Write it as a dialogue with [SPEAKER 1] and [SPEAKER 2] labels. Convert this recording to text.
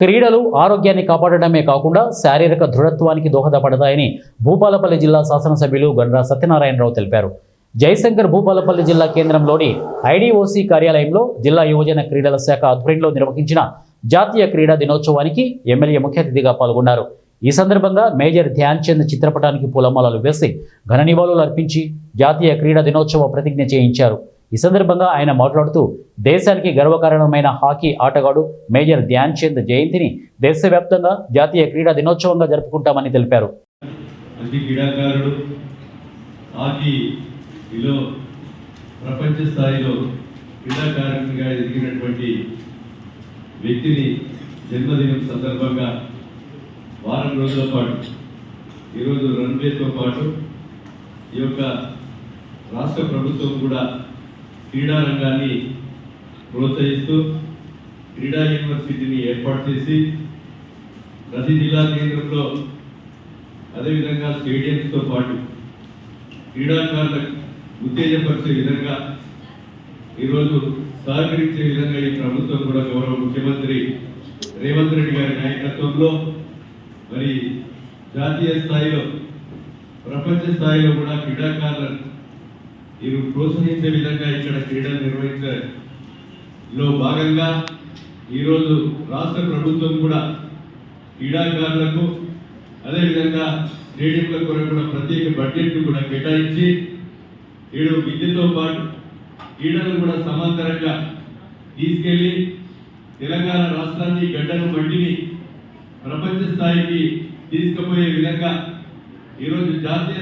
[SPEAKER 1] క్రీడలు ఆరోగ్యాన్ని కాపాడడమే కాకుండా శారీరక దృఢత్వానికి దోహదపడతాయని భూపాలపల్లి జిల్లా శాసనసభ్యులు గండ్ర సత్యనారాయణరావు తెలిపారు. జయశంకర్ భూపాలపల్లి జిల్లా కేంద్రంలోని ఐడిఓసి కార్యాలయంలో జిల్లా యువజన క్రీడల శాఖ ఆధ్వర్యంలో నిర్వహించిన జాతీయ క్రీడా దినోత్సవానికి ఎమ్మెల్యే ముఖ్య అతిథిగా పాల్గొన్నారు. ఈ సందర్భంగా మేజర్ ధ్యాన్ చంద్ చిత్రపటానికి పూలమాలలు వేసి ఘన నివాళులు అర్పించి జాతీయ క్రీడా దినోత్సవ ప్రతిజ్ఞ చేయించారు. ఈ సందర్భంగా ఆయన మాట్లాడుతూ దేశానికి గర్వకారణమైన హాకీ ఆటగాడు మేజర్ ధ్యాన్ చంద్ జయంతిని దేశవ్యాప్తంగా జాతీయ క్రీడా దినోత్సవంగా జరుపుకుంటామని తెలిపారు.
[SPEAKER 2] ప్రపంచ స్థాయిలో క్రీడాకారునిగా ఎదిగినటువంటి వ్యక్తిని జన్మదినం సందర్భంగా వారం రోజుల పాటు ఈరోజు రన్వేతో పాటు ఈ యొక్క రాష్ట్ర ప్రభుత్వం కూడా క్రీడా రంగాన్ని ప్రోత్సహిస్తూ క్రీడా యూనివర్సిటీని ఏర్పాటు చేసి ప్రతి జిల్లా కేంద్రంలో అదేవిధంగా స్టేడియంస్తో పాటు క్రీడాకారులకు ఉత్తేజపరిచే విధంగా ఈరోజు సహకరించే విధంగా ఈ ప్రభుత్వం కూడా గౌరవ ముఖ్యమంత్రి రేవంత్ రెడ్డి గారి నాయకత్వంలో మరి జాతీయ స్థాయిలో ప్రపంచ స్థాయిలో కూడా క్రీడాకారులను ప్రోత్సహించే విధంగా ఇక్కడ క్రీడలు నిర్వహించలో భాగంగా ఈరోజు రాష్ట్ర ప్రభుత్వం కూడా క్రీడాకారులకు అదేవిధంగా స్టేడియంల కొరకు కూడా ప్రత్యేక బడ్జెట్ను కూడా కేటాయించి విద్యతో పాటు క్రీడలను కూడా సమాంతరంగా తీసుకెళ్లి తెలంగాణ రాష్ట్రాన్ని గడ్డను మట్టిని ప్రపంచ స్థాయికి తీసుకుపోయే విధంగా ఈరోజు జాతీయ